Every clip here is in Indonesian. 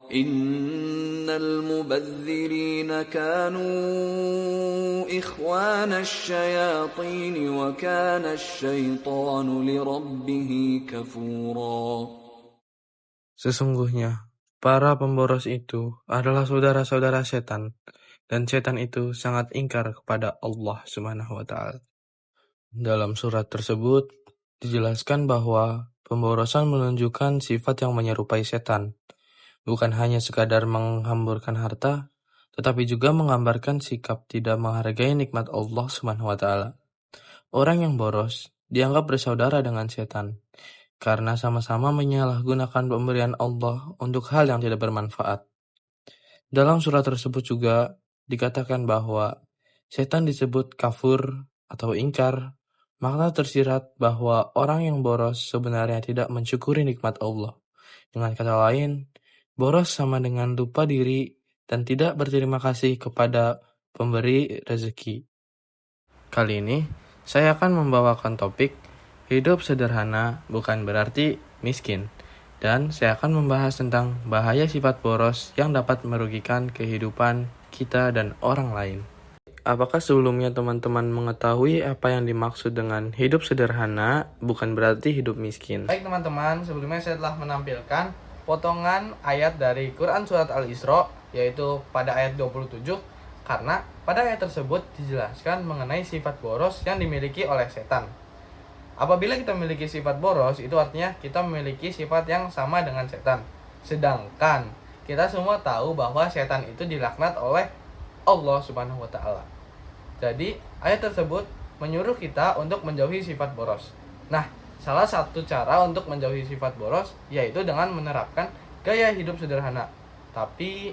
Innal mubadzirina kanu ikhwanasy syayatin wa kana asy-syaitanu lirabbih kafura. Sesungguhnya, para pemboros itu adalah saudara-saudara setan, dan setan itu sangat ingkar kepada Allah Subhanahu wa Ta'ala. Dalam surat tersebut dijelaskan bahwa pemborosan menunjukkan sifat yang menyerupai setan, bukan hanya sekadar menghamburkan harta, tetapi juga menggambarkan sikap tidak menghargai nikmat Allah Subhanahu wa Ta'ala. Orang yang boros dianggap bersaudara dengan setan, karena sama-sama menyalahgunakan pemberian Allah untuk hal yang tidak bermanfaat. Dalam surat tersebut juga dikatakan bahwa setan disebut kafur atau ingkar. Makna tersirat bahwa orang yang boros sebenarnya tidak mensyukuri nikmat Allah. Dengan kata lain, boros sama dengan lupa diri dan tidak berterima kasih kepada pemberi rezeki. Kali ini, saya akan membawakan topik hidup sederhana bukan berarti miskin. Dan saya akan membahas tentang bahaya sifat boros yang dapat merugikan kehidupan kita dan orang lain. Apakah sebelumnya teman-teman mengetahui apa yang dimaksud dengan hidup sederhana bukan berarti hidup miskin? Baik teman-teman, sebelumnya saya telah menampilkan potongan ayat dari Quran Surat Al-Isra, yaitu pada ayat 27, karena pada ayat tersebut dijelaskan mengenai sifat boros yang dimiliki oleh setan. Apabila kita memiliki sifat boros, itu artinya kita memiliki sifat yang sama dengan setan. Sedangkan kita semua tahu bahwa setan itu dilaknat oleh Allah Subhanahu wa Ta'ala. Jadi, ayat tersebut menyuruh kita untuk menjauhi sifat boros. Nah, salah satu cara untuk menjauhi sifat boros yaitu dengan menerapkan gaya hidup sederhana. Tapi,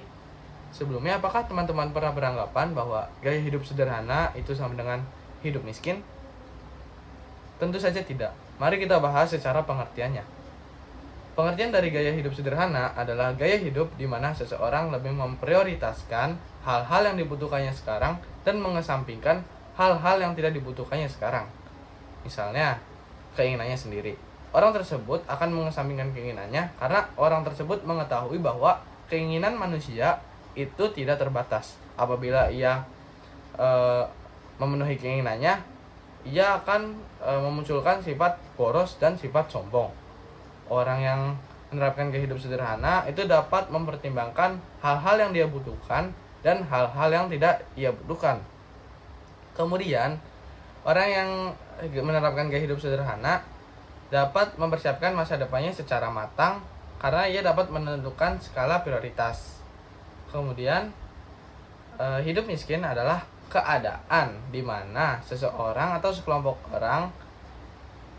sebelumnya apakah teman-teman pernah beranggapan bahwa gaya hidup sederhana itu sama dengan hidup miskin? Tentu saja tidak. Mari kita bahas secara pengertiannya. Pengertian dari gaya hidup sederhana adalah gaya hidup di mana seseorang lebih memprioritaskan hal-hal yang dibutuhkannya sekarang dan mengesampingkan hal-hal yang tidak dibutuhkannya sekarang. Misalnya, keinginannya sendiri. Orang tersebut akan mengesampingkan keinginannya karena orang tersebut mengetahui bahwa keinginan manusia itu tidak terbatas. Apabila ia memenuhi keinginannya, ia akan memunculkan sifat boros dan sifat sombong. Orang yang menerapkan gaya hidup sederhana itu dapat mempertimbangkan hal-hal yang dia butuhkan dan hal-hal yang tidak ia butuhkan. Kemudian, orang yang menerapkan gaya hidup sederhana dapat mempersiapkan masa depannya secara matang karena ia dapat menentukan skala prioritas. Kemudian, hidup miskin adalah keadaan di mana seseorang atau sekelompok orang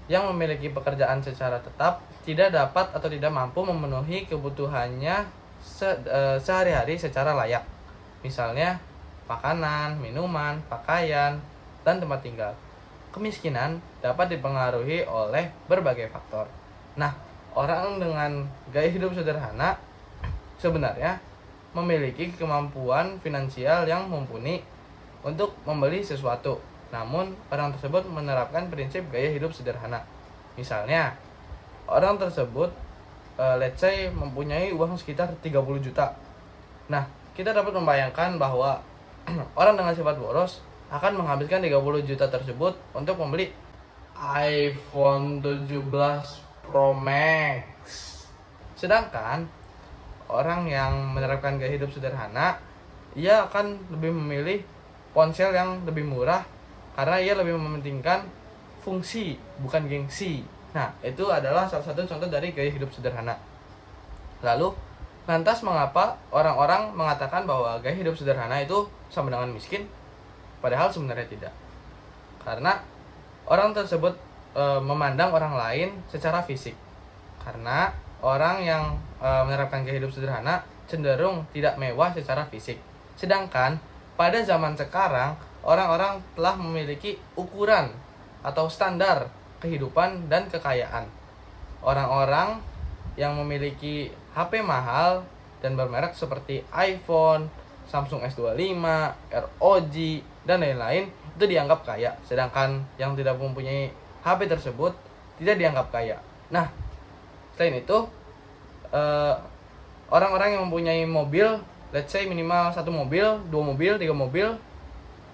yang memiliki pekerjaan secara tetap tidak dapat atau tidak mampu memenuhi kebutuhannya sehari-hari secara layak. Misalnya, makanan, minuman, pakaian, dan tempat tinggal. Kemiskinan dapat dipengaruhi oleh berbagai faktor. Nah, orang dengan gaya hidup sederhana sebenarnya memiliki kemampuan finansial yang mumpuni untuk membeli sesuatu. Namun, orang tersebut menerapkan prinsip gaya hidup sederhana. Misalnya, orang tersebut let's say mempunyai uang sekitar 30 juta. Nah, kita dapat membayangkan bahwa orang dengan sifat boros akan menghabiskan 30 juta tersebut untuk membeli iPhone 17 Pro Max. Sedangkan orang yang menerapkan gaya hidup sederhana, ia akan lebih memilih ponsel yang lebih murah karena ia lebih mementingkan fungsi bukan gengsi. Nah, itu adalah salah satu contoh dari gaya hidup sederhana. Lalu, lantas mengapa orang-orang mengatakan bahwa gaya hidup sederhana itu sama dengan miskin? Padahal sebenarnya tidak. Karena orang tersebut memandang orang lain secara fisik. Karena orang yang menerapkan gaya hidup sederhana cenderung tidak mewah secara fisik. Sedangkan pada zaman sekarang, orang-orang telah memiliki ukuran atau standar kehidupan dan kekayaan. Orang-orang yang memiliki HP mahal dan bermerek seperti iPhone, Samsung S25, ROG, dan lain-lain itu dianggap kaya. Sedangkan yang tidak mempunyai HP tersebut tidak dianggap kaya. Nah, selain itu, orang-orang yang mempunyai mobil, let's say minimal 1 mobil, 2 mobil, 3 mobil,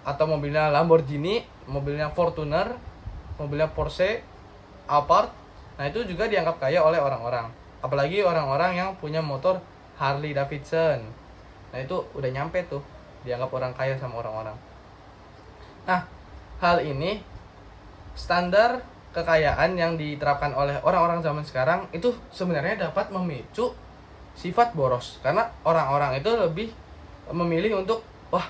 atau mobilnya Lamborghini, mobilnya Fortuner, mobilnya Porsche, Alphard. Nah, itu juga dianggap kaya oleh orang-orang. Apalagi orang-orang yang punya motor Harley Davidson. Nah, itu udah nyampe tuh, dianggap orang kaya sama orang-orang. Nah, hal ini standar kekayaan yang diterapkan oleh orang-orang zaman sekarang itu sebenarnya dapat memicu sifat boros, karena orang-orang itu lebih memilih untuk, wah,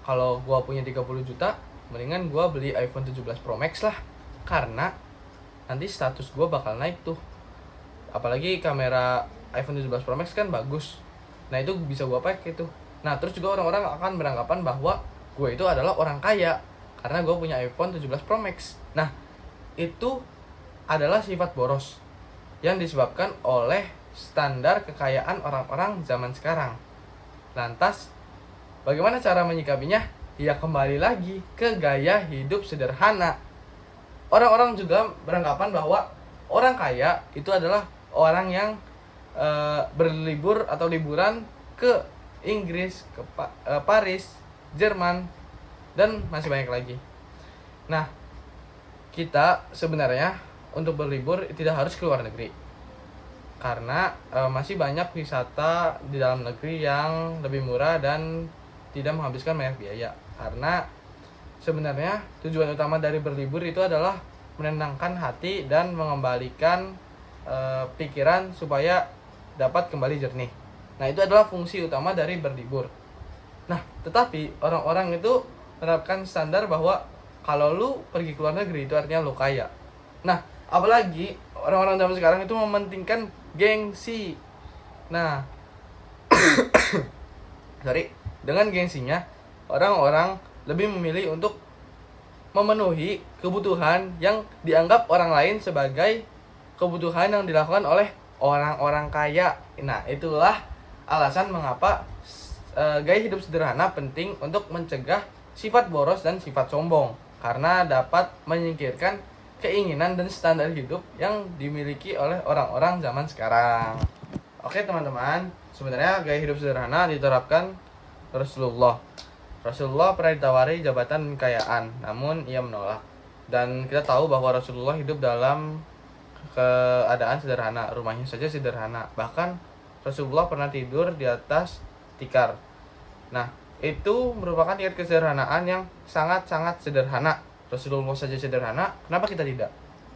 kalau gua punya 30 juta mendingan gua beli iPhone 17 Pro Max lah, karena nanti status gua bakal naik tuh. Apalagi kamera iPhone 17 Pro Max kan bagus, nah itu bisa gua pakai tuh. Nah, terus juga orang-orang akan beranggapan bahwa gue itu adalah orang kaya karena gue punya iPhone 17 Pro Max. Nah, itu adalah sifat boros yang disebabkan oleh standar kekayaan orang-orang zaman sekarang. Lantas, bagaimana cara menyikapinya? Ya kembali lagi ke gaya hidup sederhana. Orang-orang juga beranggapan bahwa orang kaya itu adalah orang yang berlibur atau liburan ke Inggris, ke Paris, Jerman, dan masih banyak lagi. Nah, kita sebenarnya untuk berlibur tidak harus ke luar negeri, karena masih banyak wisata di dalam negeri yang lebih murah dan tidak menghabiskan banyak biaya. Karena sebenarnya tujuan utama dari berlibur itu adalah menenangkan hati dan mengembalikan pikiran supaya dapat kembali jernih. Nah, itu adalah fungsi utama dari berlibur. Nah, tetapi orang-orang itu menerapkan standar bahwa kalau lu pergi ke luar negeri itu artinya lu kaya. Nah, apalagi orang-orang zaman sekarang itu mementingkan gengsi. Nah, dengan gengsinya orang-orang lebih memilih untuk memenuhi kebutuhan yang dianggap orang lain sebagai kebutuhan yang dilakukan oleh orang-orang kaya. Nah, itulah alasan mengapa gaya hidup sederhana penting untuk mencegah sifat boros dan sifat sombong, karena dapat menyingkirkan keinginan dan standar hidup yang dimiliki oleh orang-orang zaman sekarang. Oke teman-teman, sebenarnya gaya hidup sederhana diterapkan Rasulullah. Rasulullah pernah ditawari jabatan kekayaan, namun ia menolak. Dan kita tahu bahwa Rasulullah hidup dalam keadaan sederhana, rumahnya saja sederhana. Bahkan Rasulullah pernah tidur di atas tikar. Nah, itu merupakan tingkat kesederhanaan yang sangat-sangat sederhana. Rasulullah saja sederhana, kenapa kita tidak?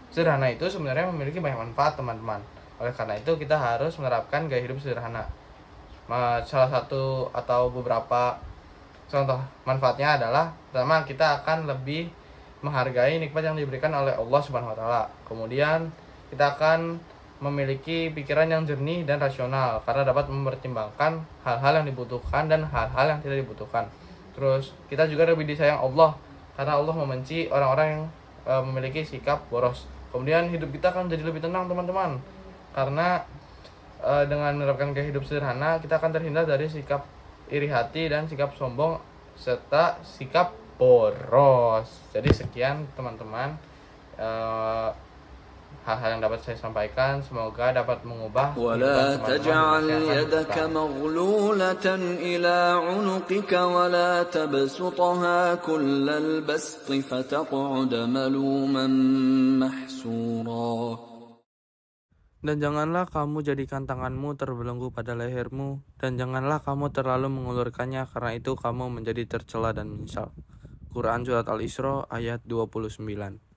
Sederhana itu sebenarnya memiliki banyak manfaat, teman-teman. Oleh karena itu kita harus menerapkan gaya hidup sederhana. Salah satu atau beberapa contoh manfaatnya adalah, pertama, kita akan lebih menghargai nikmat yang diberikan oleh Allah Subhanahu wa taala. Kemudian kita akan memiliki pikiran yang jernih dan rasional karena dapat mempertimbangkan hal-hal yang dibutuhkan dan hal-hal yang tidak dibutuhkan. Terus kita juga lebih disayang Allah karena Allah membenci orang-orang yang memiliki sikap boros. Kemudian hidup kita akan jadi lebih tenang, teman-teman, karena dengan menerapkan gaya hidup sederhana kita akan terhindar dari sikap iri hati dan sikap sombong serta sikap boros. Jadi sekian teman-teman hal-hal yang dapat saya sampaikan, semoga dapat mengubah ولا تجعل يدك مغلولة إلى عنقك ولا تبسطها كل البسط فتقعد ملوما محسورا. Dan janganlah kamu jadikan tanganmu terbelenggu pada lehermu, dan janganlah kamu terlalu mengulurkannya, karena itu kamu menjadi tercela dan menyesal. Quran Surat Al-Isra ayat 29.